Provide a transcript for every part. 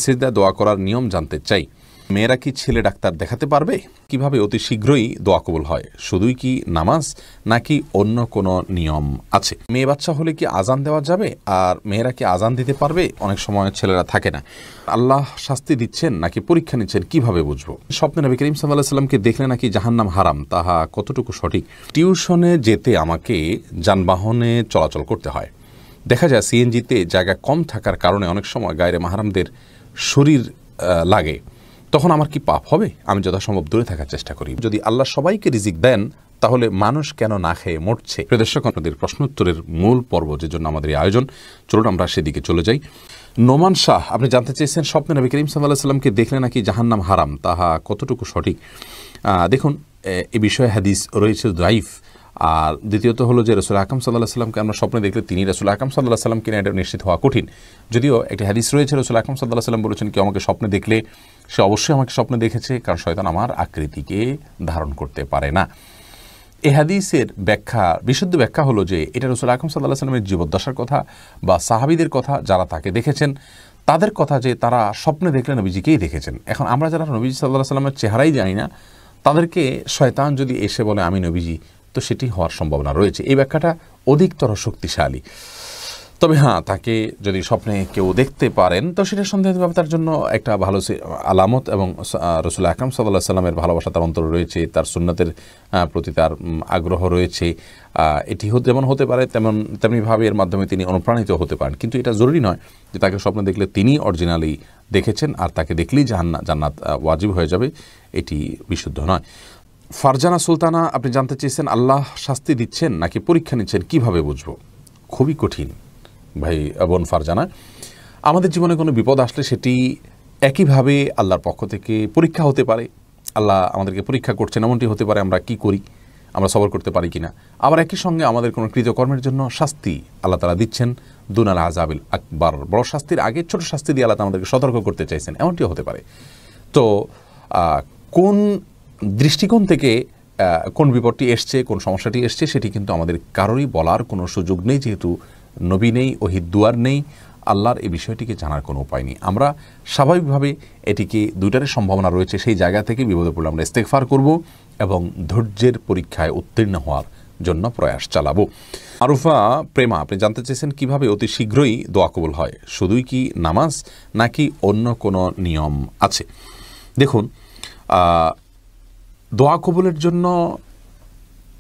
সিজদায় দোয়া করার নিয়ম জানতে চাই। মেয়েরা কি ছেলে ডাক্তার দেখাতে পারবে? কিভাবে অতি শীঘ্রই দোয়া কবুল হয়? শুধুই কি নামাজ নাকি অন্য কোনো নিয়ম আছে? মেয়ে বাচ্চা হলে কি আজান দেওয়া যাবে? আর মেয়েরা কি আজান দিতে পারবে? অনেক সময় ছেলেরা থাকে না। আল্লাহ শাস্তি দিচ্ছেন নাকি পরীক্ষা নিচ্ছেন, কিভাবে বুঝবো? স্বপ্নে নবী করিম সাল্লাল্লাহু আলাইহি ওয়াসাল্লামকে দেখলে নাকি জাহান্নাম হারাম, তাহা কতটুকু সঠিক? টিউশনে যেতে আমাকে যানবাহনে চলাচল করতে হয়। দেখা যায় সিএনজিতে জায়গা কম থাকার কারণে অনেক সময় গায়রে মাহরামদের শরীর লাগে, তখন আমার কি পাপ হবে? আমি যথাসম্ভব দূরে থাকার চেষ্টা করি। যদি আল্লাহ সবাইকে রিজিক দেন তাহলে মানুষ কেন না খেয়ে মরছে? প্রিয় দর্শক, আপনাদের প্রশ্নোত্তরের মূল পর্ব, যে জন্য আমাদের এই আয়োজন, চলুন আমরা সেদিকে চলে যাই। নোমান শাহ, আপনি জানতে চেয়েছেন স্বপ্নে নবী করিম সাল্লাল্লাহু আলাইহি ওয়াসাল্লামকে দেখলে নাকি জাহান্নাম হারাম, তাহা কতটুকু সঠিক? দেখুন, এ বিষয়ে হাদিস রয়েছে দাইফ। আর দ্বিতীয়ত হলো যে রাসূল আকরাম সাল্লাল্লাহু আলাইহি ওয়াসাল্লামকে আমরা স্বপ্নে দেখলে তিনি রাসূল আকরাম সাল্লাল্লাহু আলাইহি ওয়াসাল্লাম কিনা এটা নিশ্চিত হওয়া কঠিন। যদিও একটি হাদিস রয়েছে, রাসূল আকরাম সাল্লাল্লাহু আলাইহি ওয়াসাল্লাম বলেছেন, কেউ আমাকে স্বপ্নে দেখলে সে অবশ্যই আমাকে স্বপ্নে দেখেছে, কারণ শয়তান আমার আকৃতিকে ধারণ করতে পারে না। এই হাদিসের ব্যাখ্যা, বিশুদ্ধ ব্যাখ্যা হলো যে এটা রাসূল আকরাম সাল্লাল্লাহু আলাইহি ওয়াসাল্লামের জীবদ্দশার কথা বা সাহাবীদের কথা, যারা তাকে দেখেছেন তাদের কথা, যে তারা স্বপ্নে দেখলে নবীজিকেই দেখেছেন। এখন আমরা যারা নবীজি সাল্লাল্লাহু আলাইহি ওয়াসাল্লামের চেহারাই জানি না, তাদেরকে শয়তান যদি এসে বলে আমি নবীজি, তো সেটি হওয়ার সম্ভাবনা রয়েছে। এই ব্যাখ্যাটা অধিকতর শক্তিশালী। তবে হ্যাঁ, তাকে যদি স্বপ্নে কেউ দেখতে পারেন তো সেটা সন্দেহভাবে তার জন্য একটা ভালো আলামত, এবং রাসূল আকরাম সাল্লাল্লাহু আলাইহি ওয়াসাল্লামের ভালোবাসা তার অন্তরে রয়েছে, তার সুন্নতের প্রতি তার আগ্রহ রয়েছে। এটি যেমন হতে পারে তেমনিভাবে এর মাধ্যমে তিনি অনুপ্রাণিত হতে পারেন। কিন্তু এটা জরুরি নয় যে তাকে স্বপ্নে দেখলে তিনি অরিজিনালি দেখেছেন আর তাকে দেখলেই জান্নাত ওয়াজিব হয়ে যাবে, এটি বিশুদ্ধ নয়। ফারজানা সুলতানা, আপনি জানতে চেয়েছেন আল্লাহ শাস্তি দিচ্ছেন নাকি পরীক্ষা নিচ্ছেন, কিভাবে বুঝবো? খুবই কঠিন ভাই বোন ফারজানা। আমাদের জীবনে কোনো বিপদ আসলে সেটি একইভাবে আল্লাহর পক্ষ থেকে পরীক্ষা হতে পারে। আল্লাহ আমাদেরকে পরীক্ষা করছেন, এমনটি হতে পারে আমরা কি করি, আমরা সবর করতে পারি কিনা। আবার একই সঙ্গে আমাদের কোনো কৃতকর্মের জন্য শাস্তি আল্লাহ তাআলা দিচ্ছেন, দুনাল আযাবিল আকবার, বড় শাস্তির আগে ছোট শাস্তি দিয়ে আল্লাহ আমাদেরকে সতর্ক করতে চাইছেন, এমনটিও হতে পারে। তো কোন দৃষ্টিকোণ থেকে কোন বিপদটি এসছে, কোন সমস্যাটি এসছে, সেটি কিন্তু আমাদের কারোরই বলার কোনো সুযোগ নেই, যেহেতু নবী নেই, ওহীর দুয়ার নেই, আল্লাহর এই বিষয়টিকে জানার কোনো উপায় নেই। আমরা স্বাভাবিকভাবে এটিকে দুইটারই সম্ভাবনা রয়েছে, সেই জায়গা থেকে বিপদে পড়লে আমরা ইস্তেগফার করব এবং ধৈর্যের পরীক্ষায় উত্তীর্ণ হওয়ার জন্য প্রয়াস চালাবো। আরুফা প্রেমা, আপনি জানতে চেয়েছেন কিভাবে অতি শীঘ্রই দোয়া কবুল হয়? শুধুই কি নামাজ নাকি অন্য কোনো নিয়ম আছে? দেখুন, দোয়া কবুলের জন্য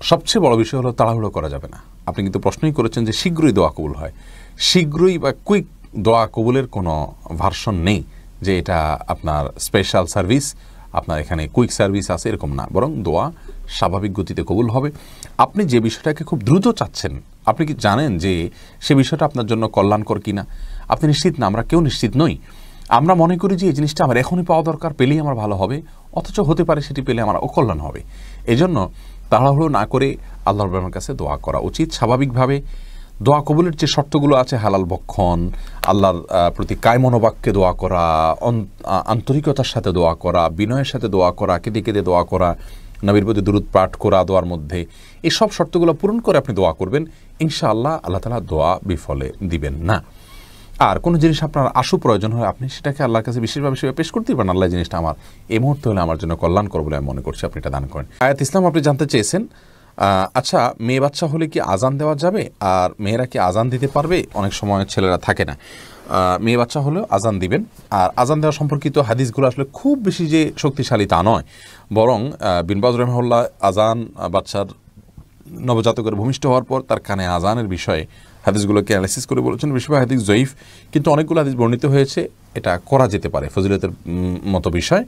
সবচেয়ে বড় বিষয় হলো তাড়াহুড়ো করা যাবে না। আপনি কিন্তু প্রশ্নই করেছেন যে শীঘ্রই দোয়া কবুল হয়। শীঘ্রই বা কুইক দোয়া কবুলের কোনো ভার্সন নেই যে এটা আপনার স্পেশাল সার্ভিস, আপনার এখানে কুইক সার্ভিস আছে, এরকম না। বরং দোয়া স্বাভাবিক গতিতে কবুল হবে। আপনি যে বিষয়টাকে খুব দ্রুত চাচ্ছেন, আপনি কি জানেন যে সে বিষয়টা আপনার জন্য কল্যাণকর কিনা? আপনি নিশ্চিত না, আমরা কেউ নিশ্চিত নই। আমরা মনে করি যে এই জিনিসটা আমার এখনই পাওয়া দরকার, পেলেই আমার ভালো হবে, অথচ হতে পারে সেটি পেলে আমার অকল্যাণ হবে। এজন্য তাড়াহুড়ো না করে আল্লাহর রহমানের কাছে দোয়া করা উচিত। স্বাভাবিকভাবে দোয়া কবুলের যে শর্তগুলো আছে, হালাল বক্ষণ, আল্লাহর প্রতি কায় মনোবাক্যে দোয়া করা, আন্তরিকতার সাথে দোয়া করা, বিনয়ের সাথে দোয়া করা, কেঁদে কেঁদে দোয়া করা, নবীর প্রতি দুরূদ পাঠ করা দোয়ার মধ্যে, এই সব শর্তগুলো পূরণ করে আপনি দোয়া করবেন, ইনশাআল্লাহ আল্লাহ তাআলা দোয়া বিফলে দিবেন না। আর কোনো জিনিস আপনার আশু প্রয়োজন হয়, আপনি সেটাকে আল্লাহর কাছে বিশেষভাবে পেশ করতে পারেন। আল্লাহ জিনিসটা আমার এই মুহূর্তে হলে আমার জন্য কল্যাণকর বলে আমি মনে করছি, আপনি এটা দান করেন। আয়াত ইসলাম, আপনি জানতে চেয়েছেন আচ্ছা, মেয়ে বাচ্চা হলে কি আজান দেওয়া যাবে? আর মেয়েরা কি আজান দিতে পারবে? অনেক সময় ছেলেরা থাকে না। মেয়ে বাচ্চা হলেও আজান দিবেন। আর আজান দেওয়া সম্পর্কিত হাদিসগুলো আসলে খুব বেশি যে শক্তিশালী তা নয়, বরং বিন বাজ রাহিমাহুল্লাহ আজান বাচ্চার নবজাতকের ভূমিষ্ঠ হওয়ার পর তার কানে আজানের বিষয়ে হাদিসগুলোকে অ্যানালাইসিস করে বলেছেন, বেশিরভাগ হাদিস জয়ীফ, কিন্তু অনেকগুলো হাদিস বর্ণিত হয়েছে এটা করা যেতে পারে। ফজিলতের মতো বিষয়,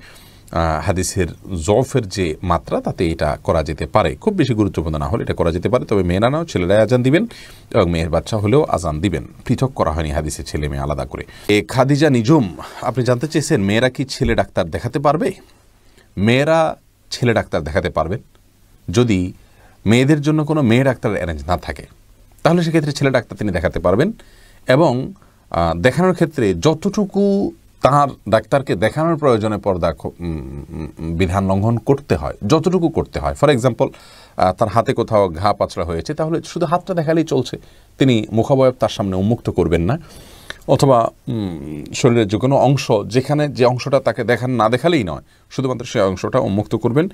হাদিসের জফের যে মাত্রা, তাতে এটা করা যেতে পারে। খুব বেশি গুরুত্বপূর্ণ না হলে এটা করা যেতে পারে। তবে মেয়েরা নাও, ছেলেরাই আজান দিবেন এবং মেয়ের বাচ্চা হলেও আজান দিবেন। পৃথক করা হয়নি হাদিসের ছেলে মেয়ে আলাদা করে। খাদিজা নিজুম, আপনি জানতে চেয়েছেন মেয়েরা কি ছেলে ডাক্তার দেখাতে পারবে? মেয়েরা ছেলে ডাক্তার দেখাতে পারবেন যদি মেয়েদের জন্য কোনো মেয়ে ডাক্তারের অ্যারেঞ্জ না থাকে, তাহলে সেক্ষেত্রে ছেলে ডাক্তার তিনি দেখাতে পারবেন। এবং দেখানোর ক্ষেত্রে যতটুকু তার ডাক্তারকে দেখানোর প্রয়োজনে পর্দা বিধান লঙ্ঘন করতে হয়, যতটুকু করতে হয়, ফর এক্সাম্পল তার হাতে কোথাও ঘা পাচড়া হয়েছে, তাহলে শুধু হাতটা দেখালেই চলছে, তিনি মুখাবয়ব তার সামনে উন্মুক্ত করবেন না। অথবা শরীরের যে কোনো অংশ যেখানে যে অংশটা তাকে না দেখালেই নয়, শুধুমাত্র সেই অংশটা উন্মুক্ত করবেন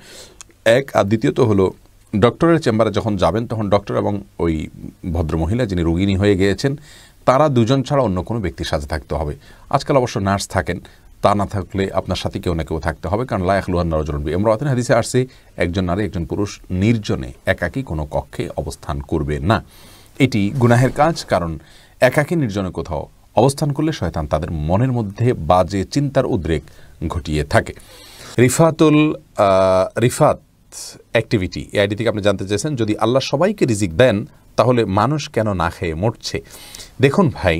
এক। আর দ্বিতীয়ত হলো ডক্টরের চেম্বারে যখন যাবেন তখন ডক্টর এবং ওই ভদ্রমহিলা যিনি রোগিণী হয়ে গিয়েছেন তারা দুজন ছাড়া অন্য কোনো ব্যক্তির সাথে থাকতে হবে। আজকাল অবশ্য নার্স থাকেন, তা না থাকলে আপনার সাথে কেউ না কেউ থাকতে হবে, কারণ লা ইয়াখলুয়ান রাজুলুন বিমরাআতিন হাদিসে আসছে একজন নারী একজন পুরুষ নির্জনে একাকী কোনো কক্ষে অবস্থান করবে না। এটি গুনাহের কাজ, কারণ একাকী নির্জনে কোথাও অবস্থান করলে শয়তান তাদের মনের মধ্যে বাজে চিন্তার উদ্রেক ঘটিয়ে থাকে। রিফাত অ্যাক্টিভিটি এই আইডি থেকে আপনি জানতে চেয়েছেন, যদি আল্লাহ সবাইকে রিজিক দেন তাহলে মানুষ কেন না খেয়ে মরছে? দেখুন ভাই,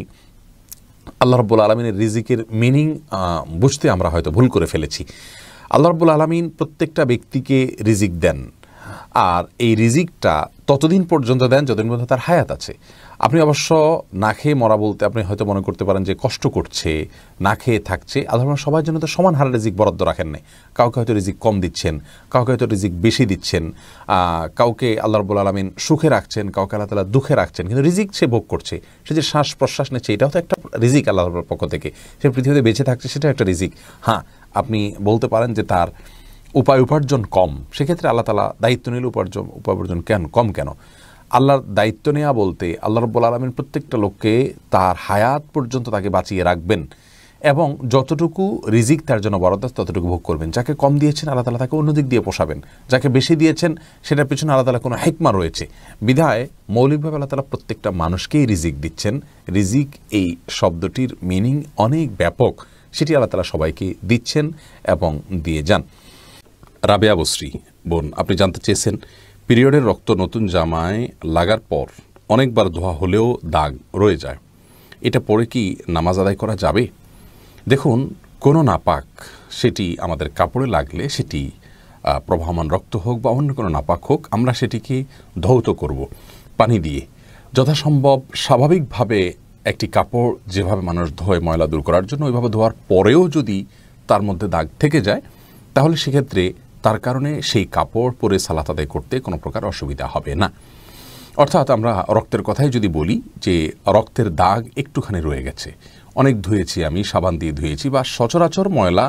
আল্লাহ রাব্বুল আলামিনের রিজিকের মিনিং বুঝতে আমরা হয়তো ভুল করে ফেলেছি। আল্লাহ রাব্বুল আলামিন প্রত্যেকটা ব্যক্তিকে রিজিক দেন, আর এই রিজিকটা ততদিন পর্যন্ত দেন যতদিন পর্যন্ত তার হায়াত আছে। আপনি অবশ্য না খেয়ে মরা বলতে আপনি হয়তো মনে করতে পারেন যে কষ্ট করছে, না খেয়ে থাকছে। আল্লাহ সবার জন্য তো সমান হারে রিজিক বরাদ্দ রাখেন নাই। কাউকে হয়তো রিজিক কম দিচ্ছেন, কাউকে হয়তো রিজিক বেশি দিচ্ছেন, কাউকে আল্লাহ রাব্বুল আলামিন সুখে রাখছেন, কাউকে আল্লাহ তাআলা দুঃখে রাখছেন, কিন্তু রিজিক সে ভোগ করছে। সে যে শ্বাস প্রশ্বাস নিচ্ছে এটাও তো একটা রিজিক আল্লাহর পক্ষ থেকে। সে পৃথিবীতে বেঁচে থাকছে, সেটাও একটা রিজিক। হ্যাঁ, আপনি বলতে পারেন যে তার উপার্জন কম, সেক্ষেত্রে আল্লাহ তাআলা দায়িত্ব নিলে উপার্জন কম কেন? আল্লাহর দায়িত্ব নেওয়া বলতে আল্লাহ রাব্বুল আলামিন প্রত্যেকটা লোককে তার হায়াত পর্যন্ত তাকে বাঁচিয়ে রাখবেন এবং যতটুকু রিজিক তার জন্য বরাদ্দ ততটুকু ভোগ করবেন। যাকে কম দিয়েছেন আল্লাহ তাআলা তাকে অন্যদিক দিয়ে পোষাবেন, যাকে বেশি দিয়েছেন সেটার পিছনে আল্লাহ তাআলা কোনো হিকমা রয়েছে। বিধায় মৌলিকভাবে আল্লাহ তাআলা প্রত্যেকটা মানুষকেই রিজিক দিচ্ছেন। রিজিক এই শব্দটির মিনিং অনেক ব্যাপক, সেটি আল্লাহ তাআলা সবাইকে দিচ্ছেন এবং দিয়ে যান। রাবেয়া বসরি বোন, আপনি জানতে চেয়েছেন পিরিয়ডের রক্ত নতুন জামায় লাগার পর অনেকবার ধোয়া হলেও দাগ রয়ে যায়, এটা পরে কি নামাজ আদায় করা যাবে? দেখুন, কোনো নাপাক সেটি আমাদের কাপড়ে লাগলে সেটি প্রবাহমান রক্ত হোক বা অন্য কোনো নাপাক হোক, আমরা সেটিকে ধৌত করব পানি দিয়ে। যথাসম্ভব স্বাভাবিকভাবে একটি কাপড় যেভাবে মানুষ ধোয় ময়লা দূর করার জন্য, ওইভাবে ধোয়ার পরেও যদি তার মধ্যে দাগ থেকে যায় তাহলে সেক্ষেত্রে তার কারণে সেই কাপড় পরে সালাত আদায় করতে কোনো প্রকার অসুবিধা হবে না। অর্থাৎ আমরা রক্তের কথাই যদি বলি যে রক্তের দাগ একটুখানি রয়ে গেছে, অনেক ধুয়েছি, আমি সাবান দিয়ে ধুয়েছি বা সচরাচর ময়লা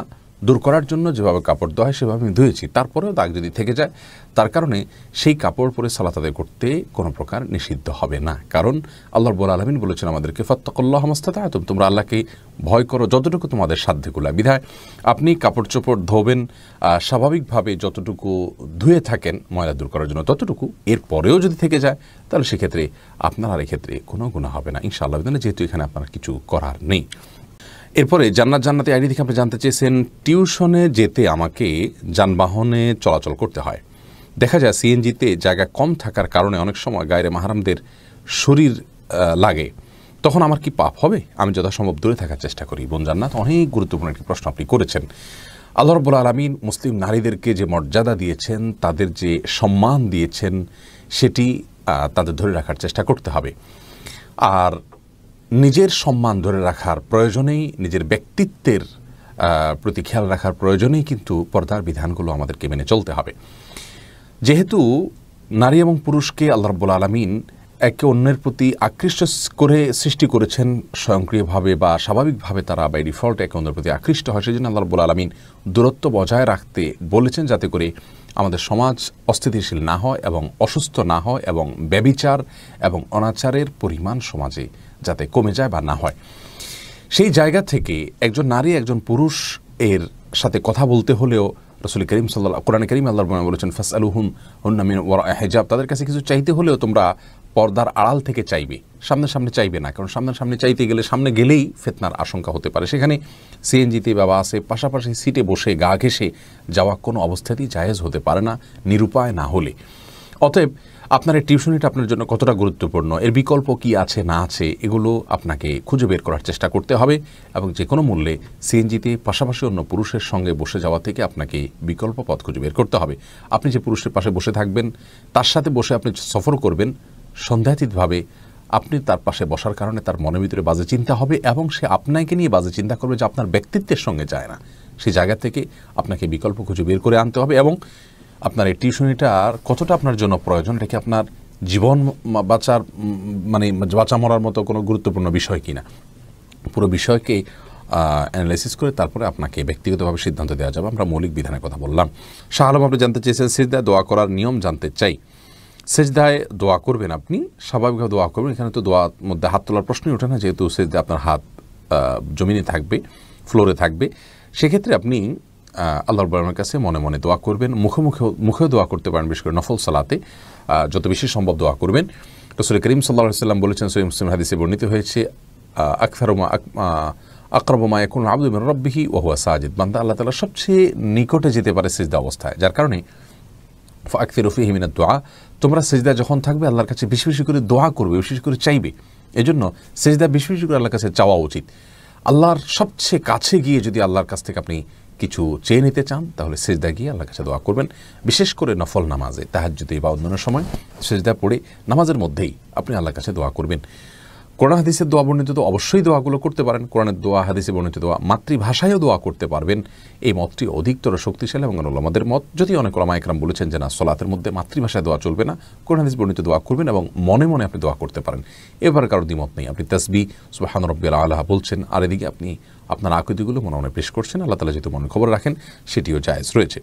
দূর করার জন্য যেভাবে কাপড় ধোয়া হয় সেভাবে আমি ধুয়েছি, তারপরেও দাগ যদি থেকে যায় তার কারণে সেই কাপড় পরে সালাত আদায় করতে কোনো প্রকার নিষিদ্ধ হবে না। কারণ আল্লাহ রাব্বুল আলামিন বলেছেন আমাদেরকে ফাত্তাকুল্লাহ মাস্তাতা'তুম, তোমরা আল্লাহকে ভয় করো যতটুকু তোমাদের সাধ্যকুলা। বিধায় আপনি কাপড় চোপড় ধোবেন স্বাভাবিকভাবে যতটুকু ধুয়ে থাকেন ময়লা দূর করার জন্য ততটুকু, এরপরেও যদি থেকে যায় তাহলে সেক্ষেত্রে আপনার আর এক্ষেত্রে কোনো গুনাহ হবে না ইনশাআল্লাহ, যেহেতু এখানে আপনার কিছু করার নেই। এরপরে জান্নাতি আইডি থেকে আপনি জানতে চেয়েছেন, টিউশনে যেতে আমাকে যানবাহনে চলাচল করতে হয়। দেখা যায় সিএনজিতে জায়গা কম থাকার কারণে অনেক সময় গায়রে মাহরামদের শরীর লাগে, তখন আমার কি পাপ হবে? আমি যথাসম্ভব দূরে থাকার চেষ্টা করি। বোন জান্নাত, অনেক গুরুত্বপূর্ণ একটি প্রশ্ন আপনি করেছেন। আল্লাহ রাব্বুল আলামিন মুসলিম নারীদেরকে যে মর্যাদা দিয়েছেন, তাদের যে সম্মান দিয়েছেন, সেটি তাদের ধরে রাখার চেষ্টা করতে হবে। আর নিজের সম্মান ধরে রাখার প্রয়োজনেই, নিজের ব্যক্তিত্বের প্রতি খেয়াল রাখার প্রয়োজনেই কিন্তু পর্দার বিধানগুলো আমাদেরকে মেনে চলতে হবে। যেহেতু নারী এবং পুরুষকে আল্লাহ রাব্বুল আলামিন একে অন্যের প্রতি আকৃষ্ট করে সৃষ্টি করেছেন স্বয়ংক্রিয়ভাবে বা স্বাভাবিকভাবে, তারা বাই ডিফল্ট একে অন্যের প্রতি আকৃষ্ট হয়, সেই জন্য আল্লাহ রাব্বুল আলামিন দূরত্ব বজায় রাখতে বলেছেন, যাতে করে আমাদের সমাজ অস্থিতিশীল না হয় এবং অসুস্থ না হয় এবং ব্যভিচার এবং অনাচারের পরিমাণ সমাজে যাতে কমে যায় বা না হয়। সেই জায়গা থেকে একজন নারী একজন পুরুষ এর সাথে কথা বলতে হলেও রাসূল করিম কোরআনে কারীমে আল্লাহ বলেছেন ফাসআলুহুন্না মিন ওয়ারা'i হিজাব, তাদের কাছে কিছু চাইতে হলেও তোমরা পর্দার আড়াল থেকে চাইবে, সামনে চাইবে না, কারণ সামনে চাইতে গেলে সামনে গেলেই ফিতনার আশঙ্কা হতে পারে। সেখানে সিএনজিতে বা বাসে পাশাপাশি সিটে বসে গা ঘেঁষে যাওয়া কোনো অবস্থাতেই জায়েজ হতে পারে না, নিরুপায় না হলে। অতএব আপনার এই টিউশনিটা আপনার জন্য কতটা গুরুত্বপূর্ণ, এর বিকল্প কি আছে না আছে, এগুলো আপনাকে খুঁজে বের করার চেষ্টা করতে হবে এবং যে কোনো মূল্যে সিএনজিতে পাশাপাশি অন্য পুরুষের সঙ্গে বসে যাওয়া থেকে আপনাকে বিকল্প পথ খুঁজে বের করতে হবে। আপনি যে পুরুষের পাশে বসে থাকবেন, তার সাথে বসে আপনি সফর করবেন, সন্দেহাতীতভাবে আপনি তার পাশে বসার কারণে তার মনের ভিতরে বাজে চিন্তা হবে এবং সে আপনাকে নিয়ে বাজে চিন্তা করবে, যে আপনার ব্যক্তিত্বের সঙ্গে যায় না। সেই জায়গা থেকে আপনাকে বিকল্প খুঁজে বের করে আনতে হবে এবং আপনার এই টিউশনিটার কতটা আপনার জন্য প্রয়োজন, এটা কি আপনার জীবন বাঁচা মরার মতো কোনো গুরুত্বপূর্ণ বিষয় কিনা, পুরো বিষয়কে অ্যানালাইসিস করে তারপরে আপনাকে ব্যক্তিগতভাবে সিদ্ধান্ত দেওয়া যাবে। আমরা মৌলিক বিধানের কথা বললাম। শাহ আলম আপনি জানতে চেয়েছেন সিজদায় দোয়া করার নিয়ম জানতে চাই। সেজদায় দোয়া করবেন, আপনি স্বাভাবিকভাবে দোয়া করবেন। এখানে তো দোয়ার মধ্যে হাত তোলার প্রশ্নই ওঠে না, যেহেতু সেজদায় আপনার হাত জমিনে থাকবে, ফ্লোরে থাকবে। সেক্ষেত্রে আপনি আল্লাহর রাব্বুল কাছে মনে মনে দোয়া করবেন, মুখেও দোয়া করতে পারেন। বিশেষ করে নফল সালাতে যত বেশি সম্ভব দোয়া করবেন। রাসূল করিম সাল্লাল্লাহু আলাইহি ওয়াসাল্লাম বলেছেন, সহিহ মুসলিম হাদিসে বর্ণিত হয়েছে, আকরাবু মা ইয়াকুনু আবদু মিন রাব্বিহি ওয়া হুয়া সাজিদ। বান্দা আল্লাহ তাআলার সবচেয়ে নিকটে যেতে পারে সিজদা অবস্থায়, যার কারণে ফাকসিরু ফীহি মিনাদ দুআ, তোমরা সিজদা যখন থাকবে আল্লাহর কাছে বেশি বেশি করে দোয়া করবে, বেশি করে চাইবে। এজন্য সিজদা বেশি বেশি করে আল্লাহর কাছে চাওয়া উচিত। আল্লাহর সবচেয়ে কাছে গিয়ে যদি আল্লাহর কাছ থেকে আপনি কিছু চেয়ে নিতে চান, তাহলে সিজদা গিয়ে আল্লাহর কাছে দোয়া করবেন। বিশেষ করে নফল নামাজে, তাহাজ্জুদে বা অন্যান্য সময় সিজদা পড়ে নামাজের মধ্যেই আপনি আল্লাহর কাছে দোয়া করবেন। কোরআন হাদিসের দোয়া বর্ণিত তো অবশ্যই দোয়াগুলো করতে পারেন। কোরআনের দোয়া, হাদিসে বর্ণিত দোয়া, মাতৃভাষায়ও দোয়া করতে পারবেন। এই মতটি অধিকতর শক্তিশালী এবং উলামাদের মত। যদি অনেক উলামা ইকরাম বলেছেন যে না, সলাতের মধ্যে মাতৃভাষায় দোয়া চলবে না, কোরআন হাদিস বর্ণিত দোয়া করবেন এবং মনে মনে আপনি দোয়া করতে পারেন। এবারে কারোর দ্বিমত নেই। আপনি তাসবিহ সুবহান রাব্বিয়াল আলা বলছেন, আর এদিকে আপনি আপনার আকৃতিগুলো মনে মনে পেশ করছেন। আল্লাহ তাআলা যেহেতু মনে খবর রাখেন, সেটিও জায়েজ রয়েছে।